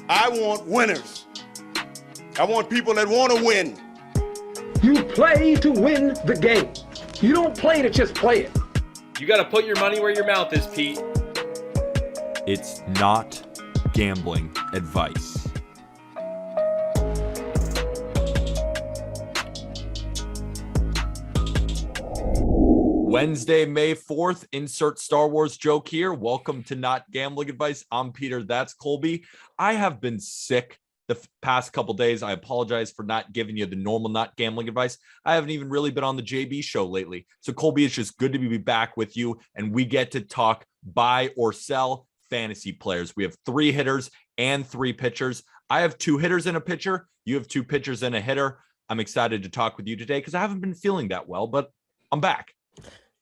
I want winners. I want people that want to win. You play to win the game. You don't play to just play it. You got to put your money where your mouth is, Pete. It's not gambling advice. Wednesday, May 4th, insert Star Wars joke here. Welcome to Not Gambling Advice. I'm Peter, that's Colby. I have been sick the past couple days. I apologize for not giving you the normal not gambling advice. I haven't even really been on the JB show lately. So Colby, it's just good to be back with you, and we get to talk buy or sell fantasy players. We have 3 hitters and 3 pitchers. I have 2 hitters and a pitcher. You have 2 pitchers and a hitter. I'm excited to talk with you today because I haven't been feeling that well, but I'm back.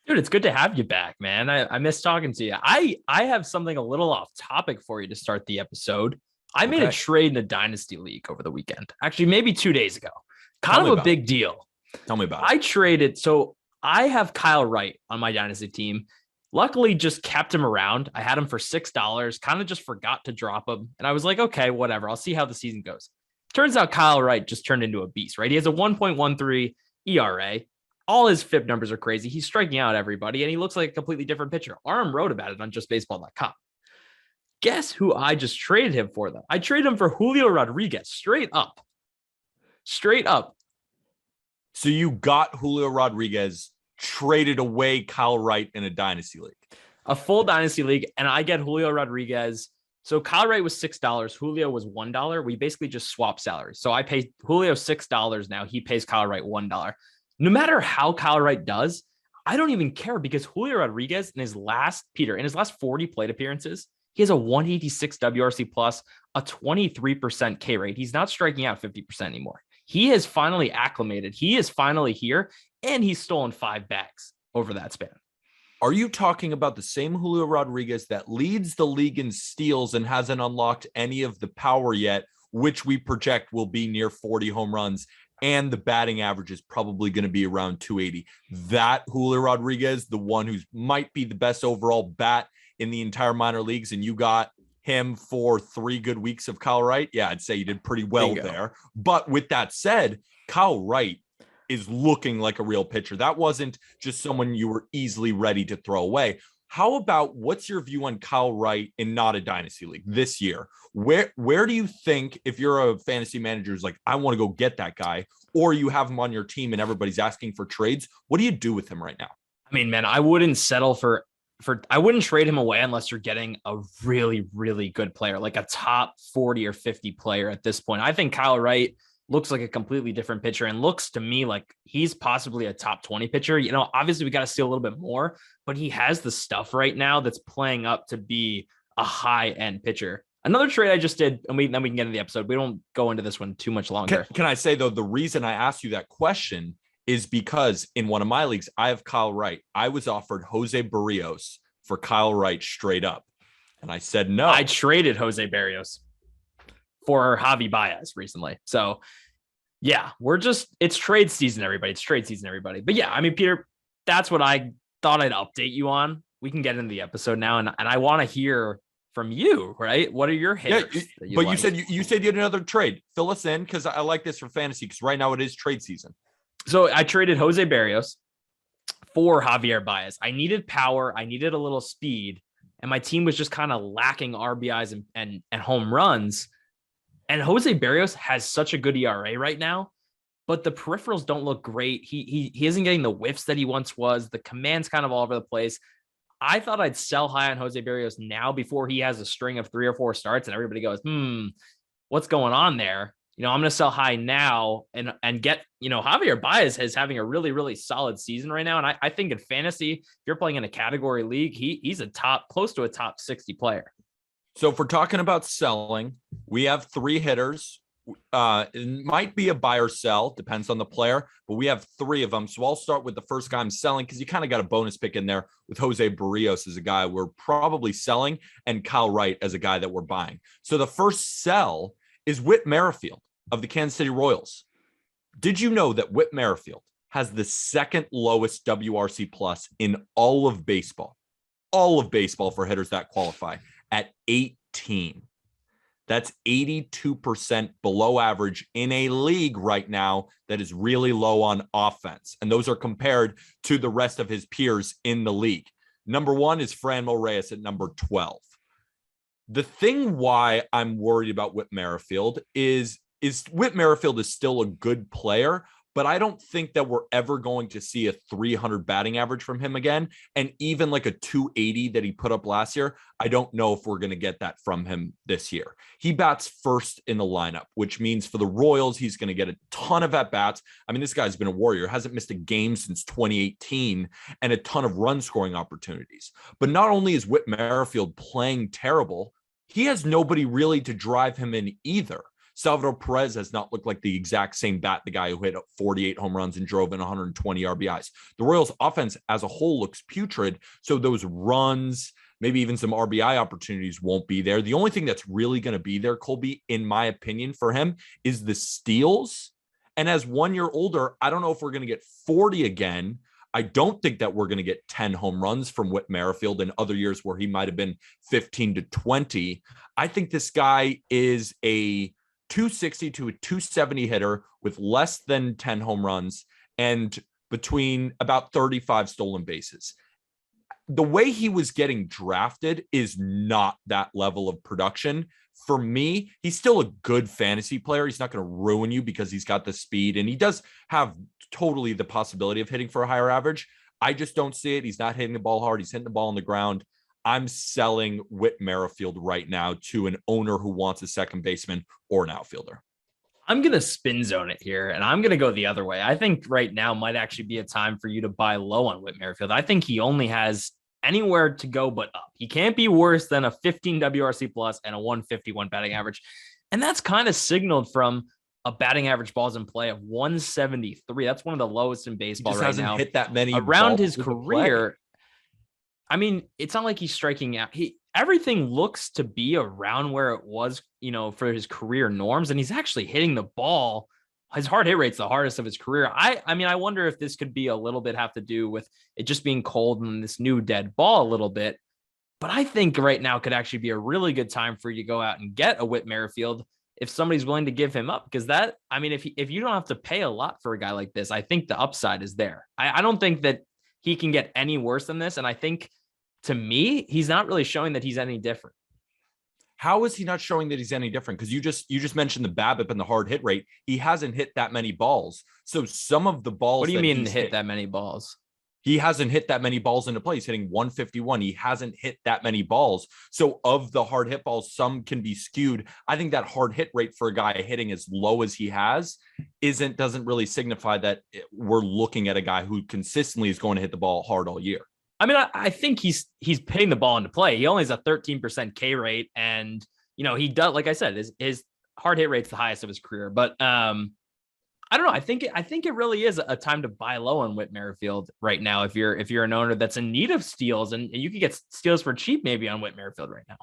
Dude, it's good to have you back, man. I miss talking to you. I have something a little off topic for you to start the episode. I made a trade in a dynasty league over the weekend. Actually, maybe 2 days ago. Kind of a big deal. Tell me about it. I traded. So I have Kyle Wright on my dynasty team. Luckily, just kept him around. I had him for $6, kind of just forgot to drop him. And I was like, okay, whatever. I'll see how the season goes. Turns out Kyle Wright just turned into a beast, right? He has a 1.13 ERA. All his FIP numbers are crazy. He's striking out everybody, and he looks like a completely different pitcher. Aram wrote about it on justbaseball.com. Guess who I just traded him for, though? I traded him for Julio Rodriguez, straight up. Straight up. So you got Julio Rodriguez, traded away Kyle Wright in a dynasty league. A full dynasty league, and I get Julio Rodriguez. So Kyle Wright was $6. Julio was $1. We basically just swapped salaries. So I pay Julio $6 now. He pays Kyle Wright $1. No matter how Kyle Wright does, I don't even care because Julio Rodriguez in his last 40 plate appearances, he has a 186 WRC plus, a 23% K rate. He's not striking out 50% anymore. He has finally acclimated. He is finally here, and he's stolen 5 bags over that span. Are you talking about the same Julio Rodriguez that leads the league in steals and hasn't unlocked any of the power yet, which we project will be near 40 home runs? And the batting average is probably going to be around 280. That Julio Rodriguez, the one who might be the best overall bat in the entire minor leagues, and you got him for 3 good weeks of Kyle Wright. Yeah, I'd say you did pretty well there. But with that said, Kyle Wright is looking like a real pitcher. That wasn't just someone you were easily ready to throw away. How about what's your view on Kyle Wright in not a dynasty league this year? Where do you think, if you're a fantasy manager who's like, I want to go get that guy, or you have him on your team and everybody's asking for trades, what do you do with him right now? I mean, man, I wouldn't settle for I wouldn't trade him away unless you're getting a really, really good player, like a top 40 or 50 player at this point. I think Kyle Wright looks like a completely different pitcher and looks to me like he's possibly a top 20 pitcher. You know, obviously we got to see a little bit more, but he has the stuff right now that's playing up to be a high end pitcher. Another trade I just did, and then we can get into the episode. We don't go into this one too much longer. Can I say, though, the reason I asked you that question is because in one of my leagues, I have Kyle Wright. I was offered Jose Barrios for Kyle Wright straight up. And I said no. I traded Jose Barrios for Javi Baez recently. So, yeah, it's trade season, everybody. It's trade season, everybody. But, yeah, I mean, Peter, that's what I thought I'd update you on. We can get into the episode now, and I want to hear from you, right? What are your hitters? Yeah, but like? you said you had another trade. Fill us in, because I like this for fantasy, because right now it is trade season. So I traded Jose Barrios for Javier Baez. I needed power. I needed a little speed, and my team was just kind of lacking RBIs and home runs. And Jose Barrios has such a good ERA right now, but the peripherals don't look great. He isn't getting the whiffs that he once was. The command's kind of all over the place. I thought I'd sell high on Jose Barrios now before he has a string of 3 or 4 starts and everybody goes, what's going on there? You know, I'm going to sell high now and get, Javier Baez is having a really, really solid season right now. And I think in fantasy, if you're playing in a category league, he's close to a top 60 player. So if we're talking about selling, we have 3 hitters. It might be a buy or sell, depends on the player, but we have 3 of them. So I'll start with the first guy I'm selling, because you kind of got a bonus pick in there with Jose Barrios as a guy we're probably selling, and Kyle Wright as a guy that we're buying. So the first sell is Whit Merrifield of the Kansas City Royals. Did you know that Whit Merrifield has the 2nd lowest WRC plus in all of baseball for hitters that qualify, at 18? That's 82% below average in a league right now that is really low on offense. And those are compared to the rest of his peers in the league. Number 1 is Franmil Reyes at number 12. The thing why I'm worried about Whit Merrifield is Whit Merrifield is still a good player, but I don't think that we're ever going to see a 300 batting average from him again. And even like a 280 that he put up last year, I don't know if we're going to get that from him this year. He bats first in the lineup, which means for the Royals, he's going to get a ton of at-bats. I mean, this guy's been a warrior, hasn't missed a game since 2018, and a ton of run scoring opportunities. But not only is Whit Merrifield playing terrible, he has nobody really to drive him in either. Salvador Perez has not looked like the exact same bat, the guy who hit 48 home runs and drove in 120 RBIs. The Royals offense as a whole looks putrid. So those runs, maybe even some RBI opportunities won't be there. The only thing that's really going to be there, Colby, in my opinion for him, is the steals. And as 1 year older, I don't know if we're going to get 40 again. I don't think that we're going to get 10 home runs from Whit Merrifield in other years where he might have been 15 to 20. I think this guy is a 260 to a 270 hitter with less than 10 home runs and between about 35 stolen bases. The way he was getting drafted is not that level of production. For me, he's still a good fantasy player. He's not going to ruin you because he's got the speed, and he does have totally the possibility of hitting for a higher average. I just don't see it. He's not hitting the ball hard. He's hitting the ball on the ground. I'm selling Whit Merrifield right now to an owner who wants a second baseman or an outfielder. I'm going to spin zone it here, and I'm going to go the other way. I think right now might actually be a time for you to buy low on Whit Merrifield. I think he only has anywhere to go but up. He can't be worse than a 15 WRC plus and a 151 batting average. And that's kind of signaled from a batting average balls in play of 173. That's one of the lowest in baseball right now. He just hasn't hit that many around his career. I mean, it's not like he's striking out. Everything looks to be around where it was, for his career norms, and he's actually hitting the ball. His hard hit rate's the hardest of his career. I wonder if this could be a little bit have to do with it just being cold and this new dead ball a little bit. But I think right now could actually be a really good time for you to go out and get a Whit Merrifield if somebody's willing to give him up, because if you don't have to pay a lot for a guy like this, I think the upside is there. I don't think that he can get any worse than this. And I think, to me, he's not really showing that he's any different. How is he not showing that he's any different? Because you just mentioned the BABIP and the hard hit rate. He hasn't hit that many balls. So some of the balls. What do you mean hit that many balls? He hasn't hit that many balls into play. He's hitting 151. He hasn't hit that many balls. So of the hard hit balls, some can be skewed. I think that hard hit rate for a guy hitting as low as he has doesn't really signify that we're looking at a guy who consistently is going to hit the ball hard all year. I mean, I think he's hitting the ball into play. He only has a 13% K rate, and he does, like I said, his hard hit rate's the highest of his career. But I don't know. I think it really is a time to buy low on Whit Merrifield right now. If you're an owner that's in need of steals, and you could get steals for cheap maybe on Whit Merrifield right now.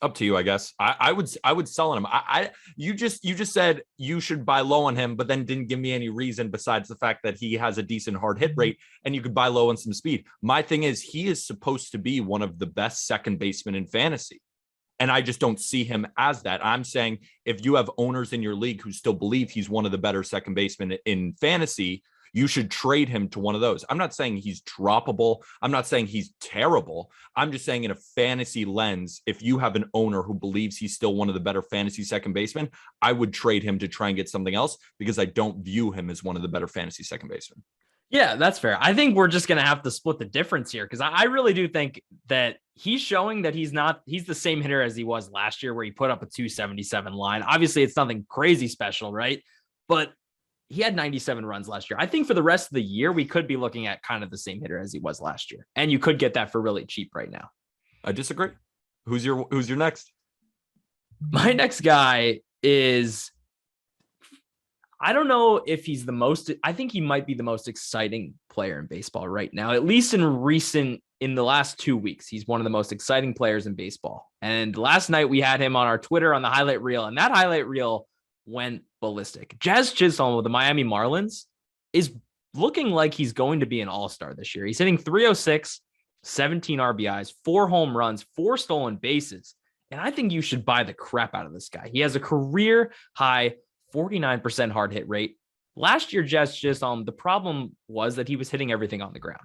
Up to you, I guess. I would sell on him. You just said you should buy low on him, but then didn't give me any reason besides the fact that he has a decent hard hit rate and you could buy low on some speed. My thing is, he is supposed to be one of the best second basemen in fantasy. And I just don't see him as that. I'm saying if you have owners in your league who still believe he's one of the better second basemen in fantasy, you should trade him to one of those. I'm not saying he's droppable. I'm not saying he's terrible. I'm just saying in a fantasy lens, if you have an owner who believes he's still one of the better fantasy second basemen, I would trade him to try and get something else because I don't view him as one of the better fantasy second basemen. Yeah, that's fair. I think we're just going to have to split the difference here because I really do think that he's showing that he's the same hitter as he was last year where he put up a 277 line. Obviously, it's nothing crazy special, right? But he had 97 runs last year. I think for the rest of the year, we could be looking at kind of the same hitter as he was last year. And you could get that for really cheap right now. I disagree. Who's your next? My next guy is, I don't know if he's I think he might be the most exciting player in baseball right now, at least in the last 2 weeks. He's one of the most exciting players in baseball. And last night we had him on our Twitter on the highlight reel, and that highlight reel went ballistic. Jazz Chisholm of the Miami Marlins is looking like he's going to be an all-star this year. He's hitting 306, 17 RBIs, 4 home runs, 4 stolen bases And I think you should buy the crap out of this guy. He has a career high 49% hard hit rate. Last year, Jazz Chisholm, the problem was that he was hitting everything on the ground.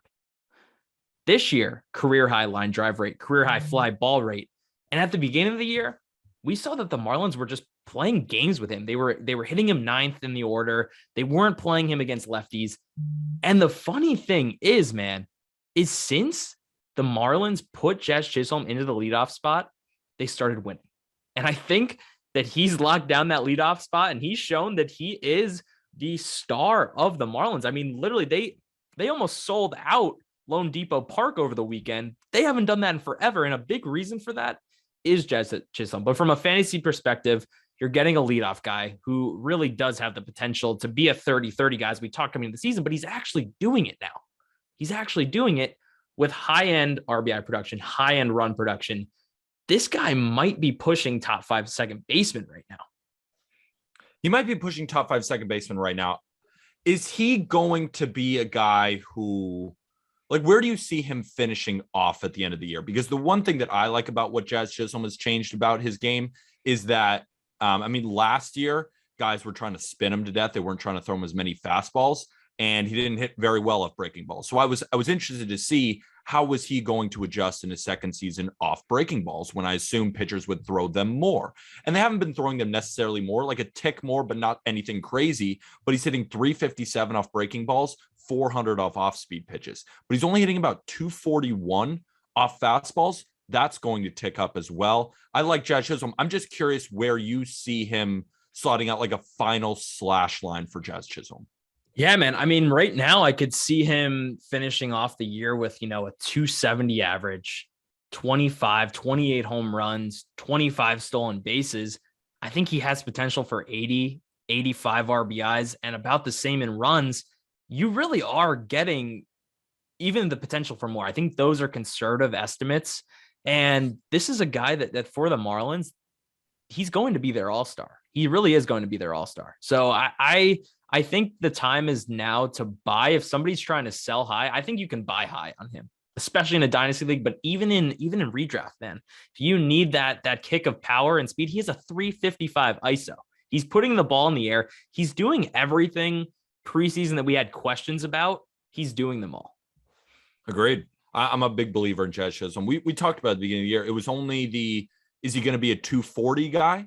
This year, career high line drive rate, career high fly ball rate. And at the beginning of the year, we saw that the Marlins were just playing games with him. They were hitting him ninth in the order. They weren't playing him against lefties. And the funny thing is, man, is since the Marlins put Jazz Chisholm into the leadoff spot, they started winning. And I think that he's locked down that leadoff spot, and he's shown that he is the star of the Marlins. I mean, literally, they almost sold out Lone Depot Park over the weekend. They haven't done that in forever, and a big reason for that is Jazz Chisholm. But from a fantasy perspective, you're getting a leadoff guy who really does have the potential to be a 30-30 guy, as we talked coming into the season, but he's actually doing it now. He's actually doing it with high-end RBI production, high-end run production. This guy might be pushing top 5 second baseman right now. He might be pushing top 5 second baseman right now. Is he going to be a guy who, like, where do you see him finishing off at the end of the year? Because the one thing that I like about what Jazz Chisholm has changed about his game is that, last year, guys were trying to spin him to death. They weren't trying to throw him as many fastballs, and he didn't hit very well off breaking balls. So I was interested to see how was he going to adjust in his second season off breaking balls when I assume pitchers would throw them more. And they haven't been throwing them necessarily more, like a tick more, but not anything crazy. But he's hitting 357 off breaking balls, 400 off speed pitches. But he's only hitting about 241 off fastballs. That's going to tick up as well. I like Jazz Chisholm. I'm just curious where you see him slotting out like a final slash line for Jazz Chisholm. Yeah, man. I mean, right now I could see him finishing off the year with, a 270 average, 25, 28 home runs, 25 stolen bases. I think he has potential for 80, 85 RBIs and about the same in runs. You really are getting even the potential for more. I think those are conservative estimates. And this is a guy that for the Marlins, he's going to be their all-star. He really is going to be their all-star. So I think the time is now to buy. If somebody's trying to sell high, I think you can buy high on him, especially in a dynasty league, but even in redraft, man. If you need that kick of power and speed, he has a 355 ISO. He's putting the ball in the air. He's doing everything preseason that we had questions about. He's doing them all. Agreed. I'm a big believer in Jazz Chisholm. We talked about at the beginning of the year. It was only is he going to be a 240 guy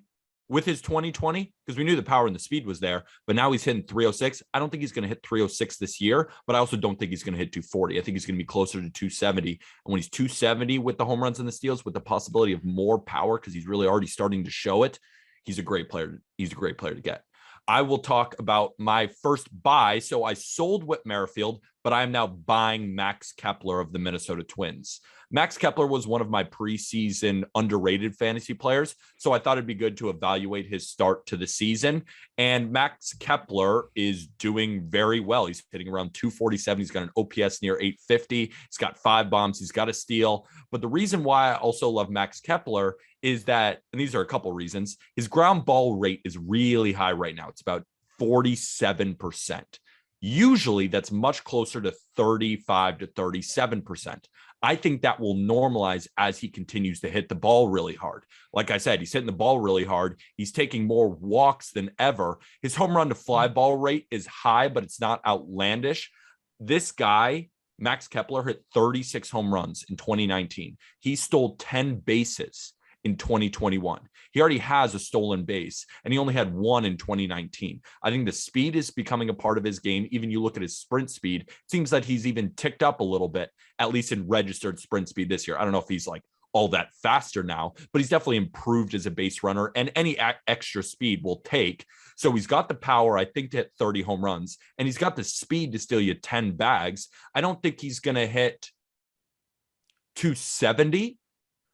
with his 2020? Because we knew the power and the speed was there, but now he's hitting 306. I don't think he's going to hit 306 this year, but I also don't think he's going to hit 240. I think he's going to be closer to 270. And when he's 270 with the home runs and the steals, with the possibility of more power, because he's really already starting to show it, he's a great player. He's a great player to get. I will talk about my first buy. So I sold Whit Merrifield, but I am now buying Max Kepler of the Minnesota Twins. Max Kepler was one of my preseason underrated fantasy players, so I thought it'd be good to evaluate his start to the season. And Max Kepler is doing very well. He's hitting around 247. He's got an OPS near 850. He's got 5 bombs. He's got a steal. But the reason why I also love Max Kepler is that, and these are a couple reasons, his ground ball rate is really high right now. It's about 47%. Usually that's much closer to 35 to 37%. I think that will normalize as he continues to hit the ball really hard. Like I said, he's hitting the ball really hard. He's taking more walks than ever. His home run to fly ball rate is high, but it's not outlandish. This guy, Max Kepler, hit 36 home runs in 2019. He stole 10 bases in 2021. He already has a stolen base, and he only had 1 in 2019. I think the speed is becoming a part of his game. Even you look at his sprint speed, it seems that he's even ticked up a little bit, at least in registered sprint speed this year. I don't know if he's like all that faster now, but he's definitely improved as a base runner, and any extra speed will take. So he's got the power, I think, to hit 30 home runs, and he's got the speed to steal you 10 bags. I don't think he's going to hit 270,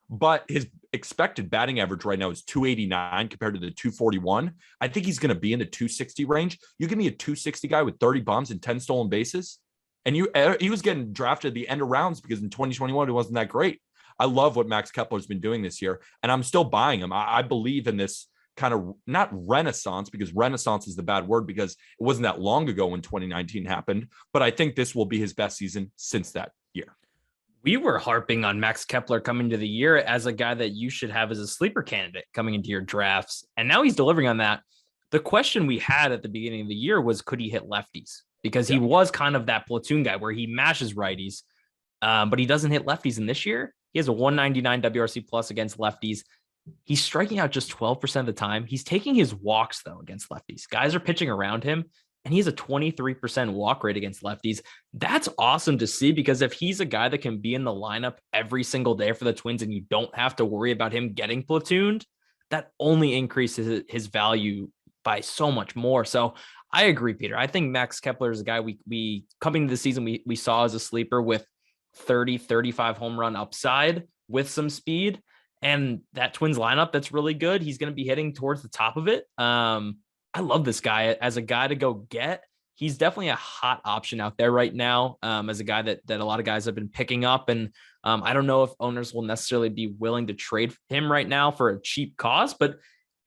but his expected batting average right now is 289 compared to the 241. I think he's going to be in the 260 range. You give me a 260 guy with 30 bombs and 10 stolen bases, and he was getting drafted at the end of rounds because in 2021 it wasn't that great. I love what Max Kepler's been doing this year, and I'm still buying him. I believe in this kind of, not renaissance, because renaissance is the bad word, because it wasn't that long ago when 2019 happened, but I think this will be his best season since that year. We were harping on Max Kepler coming to the year as a guy that you should have as a sleeper candidate coming into your drafts. And now he's delivering on that. The question we had at the beginning of the year was, could he hit lefties? Because he was kind of that platoon guy where he mashes righties, but he doesn't hit lefties. And this year, he has a 199 WRC plus against lefties. He's striking out just 12% of the time. He's taking his walks, though, against lefties. Guys are pitching around him, and he has a 23% walk rate against lefties. That's awesome to see, because if he's a guy that can be in the lineup every single day for the Twins and you don't have to worry about him getting platooned, that only increases his value by so much more. So I agree, Peter. I think Max Kepler is a guy we coming to the season, we saw as a sleeper with 30, 35 home run upside with some speed. And that Twins lineup, that's really good. He's going to be hitting towards the top of it. I love this guy as a guy to go get. He's definitely a hot option out there right now, as a guy that a lot of guys have been picking up. And I don't know if owners will necessarily be willing to trade him right now for a cheap cost, but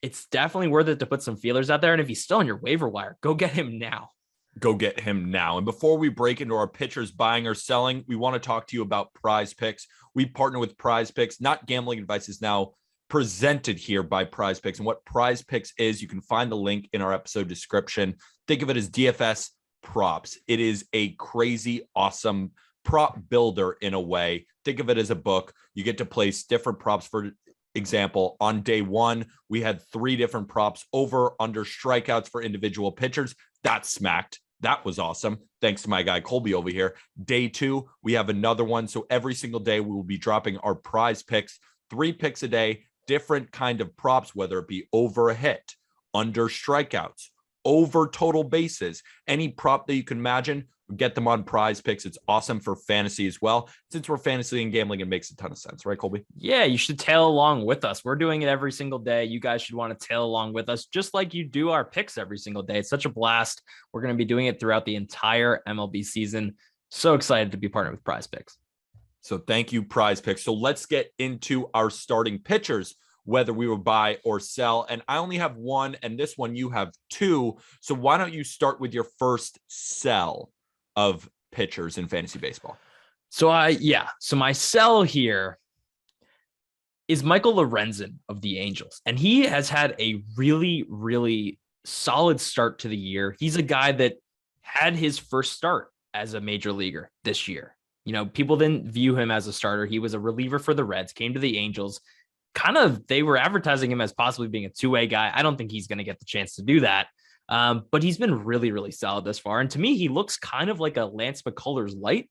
it's definitely worth it to put some feelers out there. And if he's still on your waiver wire, go get him now. Go get him now. And before we break into our pitchers buying or selling, we want to talk to you about Prize Picks. We partner with Prize Picks. Not gambling advice is now presented here by Prize Picks. And what Prize Picks is, you can find the link in our episode description. Think of it as DFS props. It is a crazy, awesome prop builder in a way. Think of it as a book. You get to place different props. For example, on day one, we had 3 different props: over, under, strikeouts for individual pitchers. That smacked. That was awesome. Thanks to my guy Colby over here. Day 2, we have another one. So every single day we will be dropping our Prize Picks, 3 picks a day, different kind of props, whether it be over a hit, under strikeouts, over total bases, any prop that you can imagine. Get them on Prize Picks. It's awesome for fantasy as well. Since we're fantasy and gambling, it makes a ton of sense, right, Colby? Yeah, you should tail along with us. We're doing it every single day. You guys should want to tail along with us, just like you do our picks every single day. It's such a blast. We're going to be doing it throughout the entire MLB season. So excited to be partnered with Prize Picks. So thank you, Prize Picks. So let's get into our starting pitchers, whether we will buy or sell. And I only have one, and this one you have 2. So why don't you start with your first sell of pitchers in fantasy baseball? So my sell here is Michael Lorenzen of the Angels. And he has had a really, really solid start to the year. He's a guy that had his first start as a major leaguer this year. You know, people didn't view him as a starter. He was a reliever for the Reds, came to the Angels. They were advertising him as possibly being a 2-way guy. I don't think he's going to get the chance to do that. But he's been really, really solid this far. And to me, he looks kind of like a Lance McCullers light.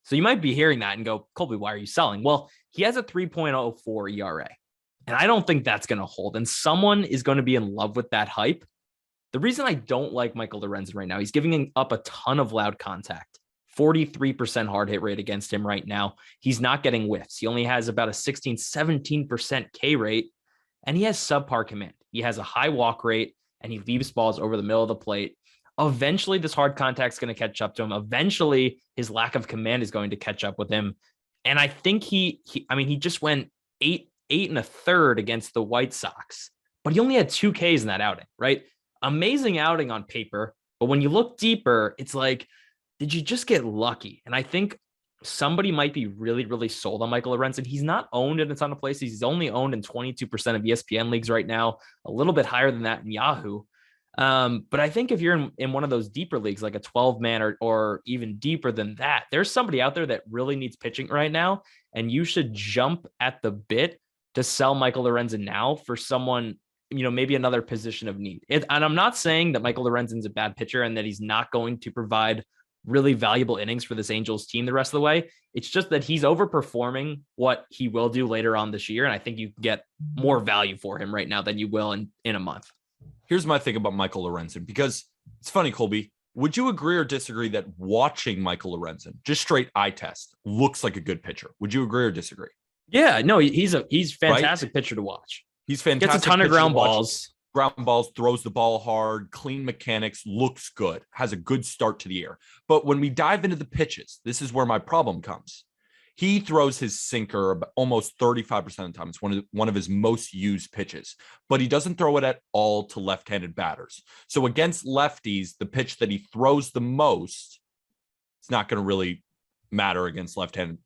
So you might be hearing that and go, Colby, why are you selling? Well, he has a 3.04 ERA. And I don't think that's going to hold. And someone is going to be in love with that hype. The reason I don't like Michael Lorenzen right now, he's giving up a ton of loud contact. 43% hard hit rate against him right now. He's not getting whiffs. He only has about a 17% K rate, and he has subpar command. He has a high walk rate, and he leaves balls over the middle of the plate. Eventually, this hard contact is going to catch up to him. Eventually, his lack of command is going to catch up with him. And I think he just went 8 1/3 against the White Sox, but he only had 2 Ks in that outing, right? Amazing outing on paper. But when you look deeper, it's like, did you just get lucky? And I think somebody might be really, really sold on Michael Lorenzen. He's not owned in a ton of places. He's only owned in 22% of ESPN leagues right now, a little bit higher than that in Yahoo. But I think if you're in one of those deeper leagues, like a 12-man or even deeper than that, there's somebody out there that really needs pitching right now. And you should jump at the bit to sell Michael Lorenzen now for someone, maybe another position of need. And I'm not saying that Michael Lorenzen's a bad pitcher and that he's not going to provide really valuable innings for this Angels team the rest of the way. It's just that he's overperforming what he will do later on this year. And I think you get more value for him right now than you will in a month. Here's my thing about Michael Lorenzen, because it's funny, Colby, would you agree or disagree that watching Michael Lorenzen, just straight eye test, looks like a good pitcher? Would you agree or disagree? Yeah, no, he's fantastic pitcher to watch. He's fantastic. Gets a ton of ground balls. Throws the ball hard, clean mechanics, looks good, has a good start to the year. But when we dive into the pitches, this is where my problem comes. He throws his sinker almost 35% of the time. It's one of his most used pitches, but he doesn't throw it at all to left-handed batters. So against lefties, the pitch that he throws the most, it's not going to really matter against left-handed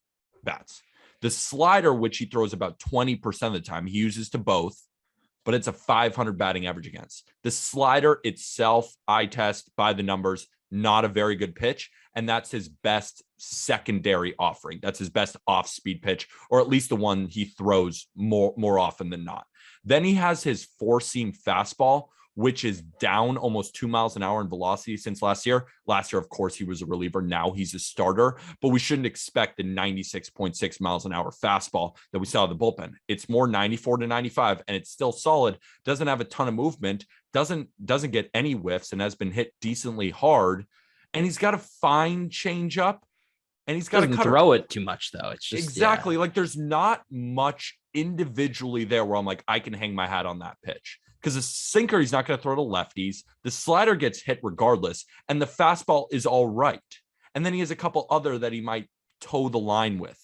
bats. The slider, which he throws about 20% of the time, he uses to both, but it's a 500 batting average against. The slider itself, eye test by the numbers, not a very good pitch. And that's his best secondary offering. That's his best off-speed pitch, or at least the one he throws more often than not. Then he has his four-seam fastball, which is down almost 2 miles an hour in velocity since last year. Last year, of course, he was a reliever. Now he's a starter, but we shouldn't expect the 96.6 miles an hour fastball that we saw in the bullpen. It's more 94 to 95, and it's still solid. Doesn't have a ton of movement, doesn't get any whiffs, and has been hit decently hard. And he's got a fine changeup, and he's got to throw it too much, though. It's just exactly like there's not much individually there where I'm like, I can hang my hat on that pitch. Because the sinker, he's not going to throw to lefties. The slider gets hit regardless. And the fastball is all right. And then he has a couple other that he might toe the line with.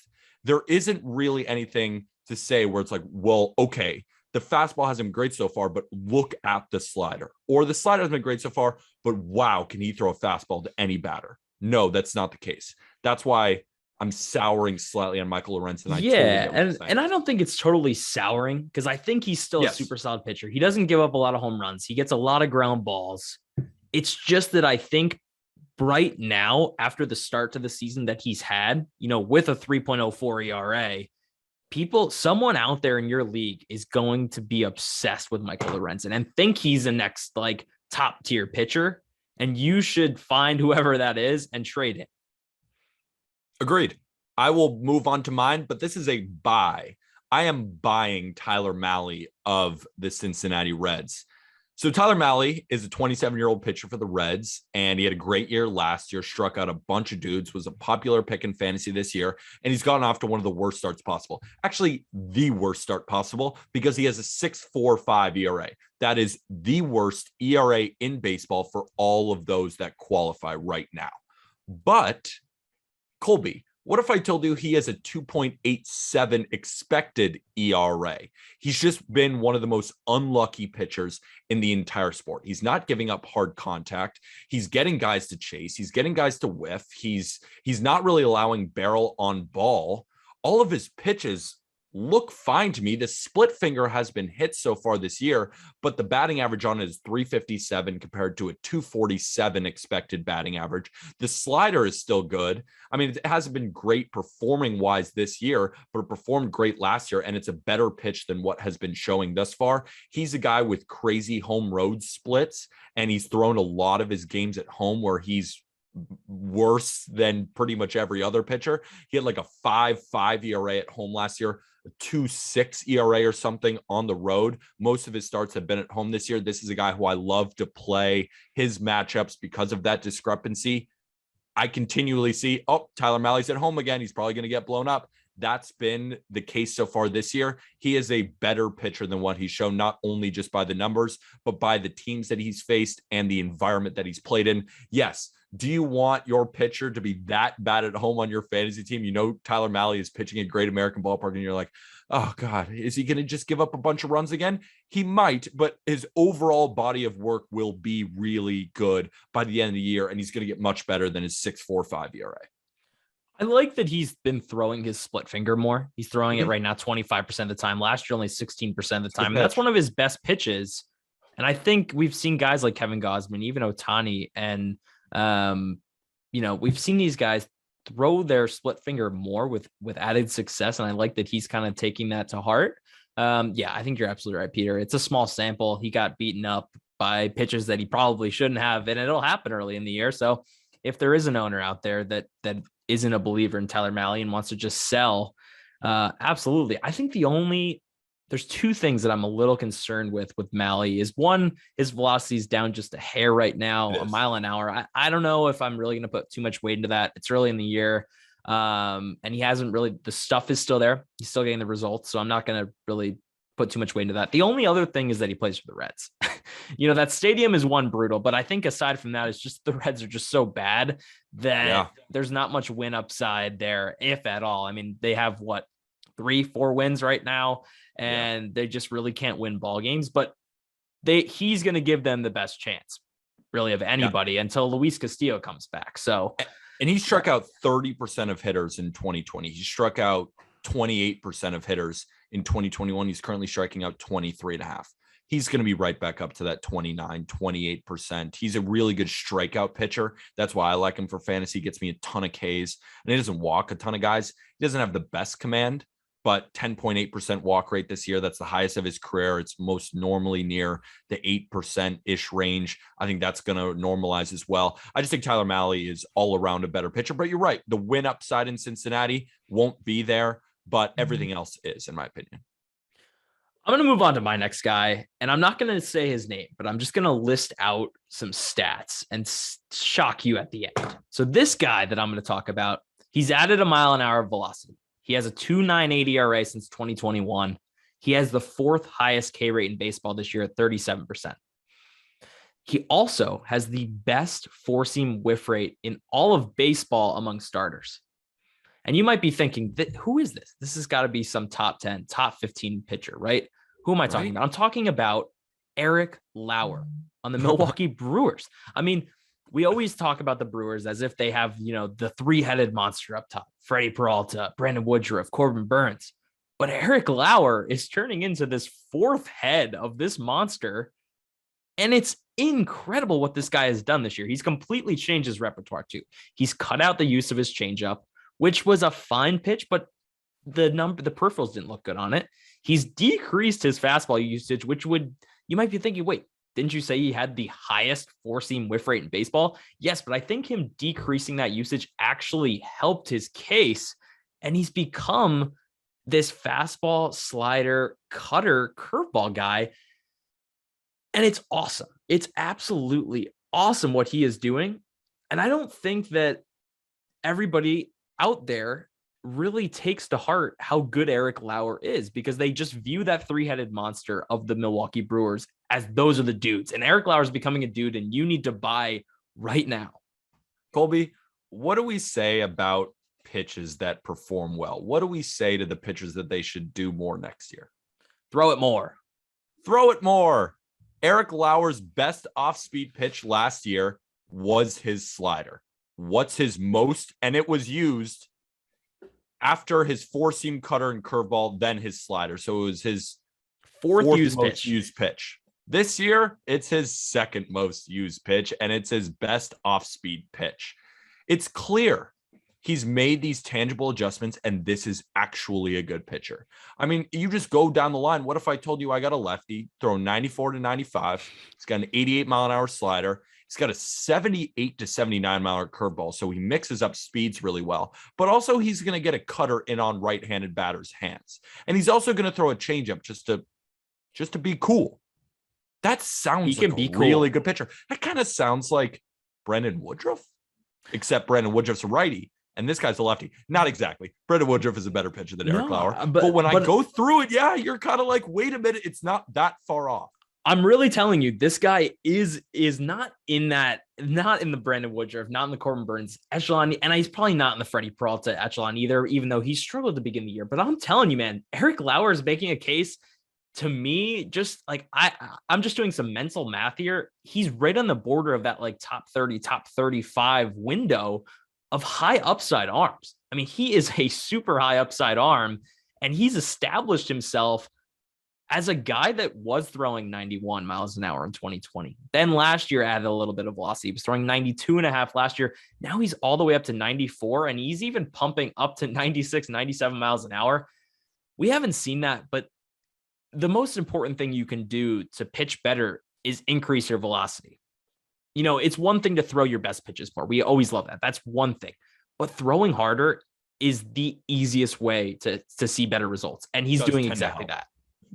There isn't really anything to say where it's like, well, okay, the fastball hasn't been great so far, but look at the slider. Or the slider has been great so far, but wow, can he throw a fastball to any batter? No, that's not the case. That's why I'm souring slightly on Michael Lorenzen. And I don't think it's totally souring because I think he's still a super solid pitcher. He doesn't give up a lot of home runs. He gets a lot of ground balls. It's just that I think right now, after the start to the season that he's had, with a 3.04 ERA, someone out there in your league is going to be obsessed with Michael Lorenzen and think he's the next top tier pitcher. And you should find whoever that is and trade him. Agreed. I will move on to mine, but this is a buy. I am buying Tyler Mahle of the Cincinnati Reds. So Tyler Mahle is a 27-year-old pitcher for the Reds, and he had a great year last year, struck out a bunch of dudes, was a popular pick in fantasy this year, and he's gotten off to one of the worst starts possible. Actually, the worst start possible, because he has a 6.45 ERA. That is the worst ERA in baseball for all of those that qualify right now. But Colby, what if I told you he has a 2.87 expected ERA? He's just been one of the most unlucky pitchers in the entire sport. He's not giving up hard contact. He's getting guys to chase. He's getting guys to whiff. He's not really allowing barrel on ball. All of his pitches look fine to me. The split finger has been hit so far this year, but the batting average on it is 357 compared to a 247 expected batting average. The slider is still good. I mean, it hasn't been great performing wise this year, but it performed great last year, and it's a better pitch than what has been showing thus far. He's a guy with crazy home road splits, and he's thrown a lot of his games at home where he's worse than pretty much every other pitcher. He had like a 5.5 ERA at home last year, a 2.6 ERA or something on the road. Most of his starts have been at home this year. This is a guy who I love to play his matchups because of that discrepancy. I continually see, Tyler Mahle's at home again. He's probably going to get blown up. That's been the case so far this year. He is a better pitcher than what he's shown, not only just by the numbers, but by the teams that he's faced and the environment that he's played in. Yes. Do you want your pitcher to be that bad at home on your fantasy team? Tyler Mahle is pitching at Great American Ballpark, and you're like, oh God, is he going to just give up a bunch of runs again? He might, but his overall body of work will be really good by the end of the year, and he's going to get much better than his 6.45 ERA. I like that he's been throwing his split finger more. He's throwing it right now 25% of the time. Last year, only 16% of the time. And that's one of his best pitches. And I think we've seen guys like Kevin Gausman, even Ohtani, and we've seen these guys throw their split finger more with added success. And I like that he's kind of taking that to heart. I think you're absolutely right, Peter. It's a small sample. He got beaten up by pitches that he probably shouldn't have, and it'll happen early in the year. So if there is an owner out there that isn't a believer in Tyler Mahle and wants to just sell, absolutely. I think there's two things that I'm a little concerned with Mahle. Is one, his velocity is down just a hair right now, a mile an hour. I don't know if I'm really going to put too much weight into that. It's early in the year. And he hasn't really, the stuff is still there. He's still getting the results. So I'm not going to really put too much weight into that. The only other thing is that he plays for the Reds. That stadium is one brutal, but I think aside from that, it's just the Reds are just so bad that there's not much win upside there, if at all. I mean, they have 3-4 wins right now, and they just really can't win ball games, but he's going to give them the best chance really of anybody until Luis Castillo comes back. So And he struck out 30% of hitters in 2020. He struck out 28% of hitters in 2021. He's currently striking out 23.5. He's going to be right back up to that 29, 28%. He's a really good strikeout pitcher. That's why I like him for fantasy. He gets me a ton of Ks, and he doesn't walk a ton of guys. He doesn't have the best command, but 10.8% walk rate this year. That's the highest of his career. It's most normally near the 8%-ish range. I think that's going to normalize as well. I just think Tyler Mahle is all around a better pitcher, but you're right. The win upside in Cincinnati won't be there, but everything else is, in my opinion. I'm going to move on to my next guy, and I'm not going to say his name, but I'm just going to list out some stats and shock you at the end. So this guy that I'm going to talk about, he's added a mile an hour of velocity. He has a 2.98 ERA since 2021. He has the 4th highest K rate in baseball this year at 37%. He also has the best four-seam whiff rate in all of baseball among starters. And you might be thinking, who is this? This has got to be some top 10, top 15 pitcher, right? Who am I talking about? I'm talking about Eric Lauer on the Milwaukee Brewers. I mean, we always talk about the Brewers as if they have, the three-headed monster up top: Freddie Peralta, Brandon Woodruff, Corbin Burns. But Eric Lauer is turning into this 4th head of this monster. And it's incredible what this guy has done this year. He's completely changed his repertoire too. He's cut out the use of his changeup, which was a fine pitch, but the peripherals didn't look good on it. He's decreased his fastball usage, which you might be thinking, wait, didn't you say he had the highest four-seam whiff rate in baseball? Yes, but I think him decreasing that usage actually helped his case, and he's become this fastball, slider, cutter, curveball guy, and it's awesome. It's absolutely awesome what he is doing, and I don't think that everybody out there really takes to heart how good Eric Lauer is, because they just view that three-headed monster of the Milwaukee Brewers as those are the dudes. And Eric Lauer is becoming a dude, and you need to buy right now. Colby, what do we say about pitches that perform well? What do we say to the pitchers that they should do more next year? Throw it more. Throw it more. Eric Lauer's best off-speed pitch last year was his slider. What's his most? And it was used after his four-seam cutter and curveball, then his slider. So it was his fourth most used pitch. This year, it's his second most used pitch, and it's his best off-speed pitch. It's clear he's made these tangible adjustments, and this is actually a good pitcher. I mean, you just go down the line. What if I told you I got a lefty throwing 94 to 95? He's got an 88 mile an hour slider. He's got a 78 to 79 mile an hour curveball, so he mixes up speeds really well. But also, he's going to get a cutter in on right-handed batters' hands, and he's also going to throw a changeup just to be cool. That sounds like a really good pitcher. That kind of sounds like Brandon Woodruff, except Brandon Woodruff's a righty, and this guy's a lefty. Not exactly. Brandon Woodruff is a better pitcher than Eric Lauer. But when I go through it, yeah, you're kind of like, wait a minute, it's not that far off. I'm really telling you, this guy is not in the Brandon Woodruff, not in the Corbin Burns echelon, and he's probably not in the Freddie Peralta echelon either, even though he struggled to begin the year. But I'm telling you, man, Eric Lauer is making a case. To me, just like I'm just doing some mental math here. He's right on the border of that like top 30, top 35 window of high upside arms. I mean, he is a super high upside arm, and he's established himself as a guy that was throwing 91 miles an hour in 2020. Then last year added a little bit of velocity. He was throwing 92.5 last year. Now he's all the way up to 94, and he's even pumping up to 96, 97 miles an hour. We haven't seen that, but the most important thing you can do to pitch better is increase your velocity. It's one thing to throw your best pitches more. We always love that. That's one thing. But throwing harder is the easiest way to see better results. And he's doing exactly that.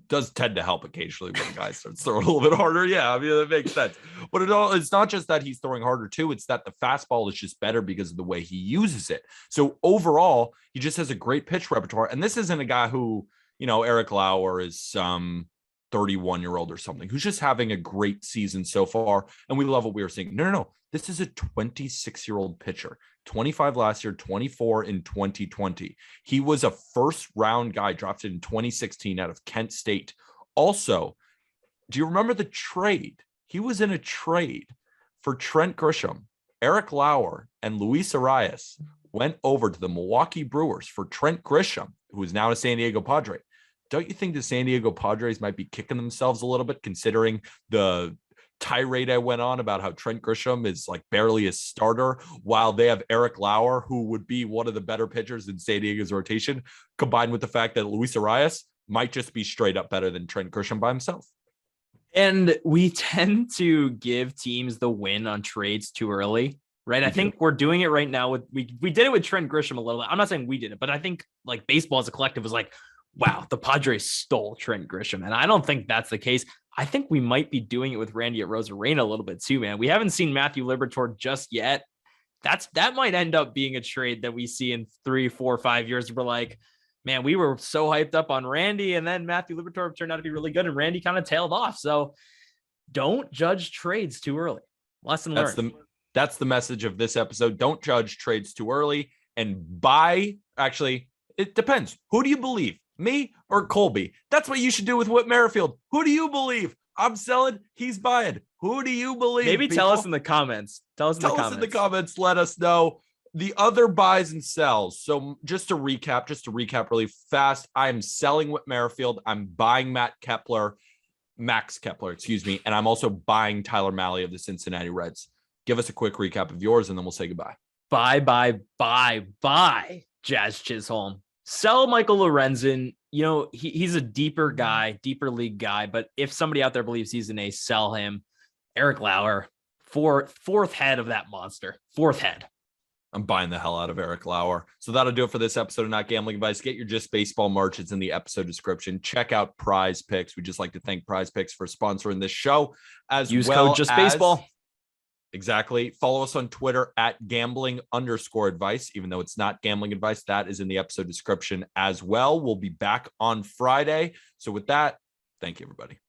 Does tend to help occasionally when a guy starts throwing a little bit harder. Yeah, I mean, that makes sense. But it's not just that he's throwing harder too. It's that the fastball is just better because of the way he uses it. So overall, he just has a great pitch repertoire. And this isn't a guy who, Eric Lauer is some 31-year-old or something who's just having a great season so far. And we love what we were seeing. No. This is a 26-year-old pitcher, 25 last year, 24 in 2020. He was a first-round guy drafted in 2016 out of Kent State. Also, do you remember the trade? He was in a trade for Trent Grisham Eric Lauer and Luis Arias went over to the Milwaukee Brewers for Trent Grisham, who is now a San Diego Padre. Don't you think the San Diego Padres might be kicking themselves a little bit, considering the tirade I went on about how Trent Grisham is like barely a starter, while they have Eric Lauer, who would be one of the better pitchers in San Diego's rotation, combined with the fact that Luis Arias might just be straight up better than Trent Grisham by himself. And we tend to give teams the win on trades too early, right? I think we're doing it right now with we did it with Trent Grisham a little bit. I'm not saying we did it, but I think like baseball as a collective was like, wow, the Padres stole Trent Grisham. And I don't think that's the case. I think we might be doing it with Randy Arozarena a little bit too, man. We haven't seen Matthew Liberatore just yet. That might end up being a trade that we see in 3, 4, 5 years. We're like, man, we were so hyped up on Randy, and then Matthew Liberatore turned out to be really good, and Randy kind of tailed off. So don't judge trades too early. Lesson learned. That's the message of this episode. Don't judge trades too early, and buy. Actually, it depends. Who do you believe? Me or Colby? That's what you should do with Whit Merrifield. Who do you believe? I'm selling. He's buying. Who do you believe? Maybe tell us in the comments. Tell us in the comments. Let us know the other buys and sells. So just to recap really fast, I'm selling Whit Merrifield. I'm buying Max Kepler, and I'm also buying Tyler Mahle of the Cincinnati Reds. Give us a quick recap of yours, and then we'll say goodbye. Bye, Jazz Chisholm. Sell Michael Lorenzen. You know, he's a deeper league guy, but if somebody out there believes he's an ace, sell him. Eric Lauer, fourth head of that monster. Fourth head. I'm buying the hell out of Eric Lauer. So that'll do it for this episode of Not Gambling Advice. Get your Just Baseball merch. It's in the episode description. Check out Prize Picks. We just like to thank Prize Picks for sponsoring this show. Use code Just Baseball. Exactly. Follow us on Twitter at gambling_advice, even though it's not gambling advice. That is in the episode description as well. We'll be back on Friday. So with that, thank you, everybody.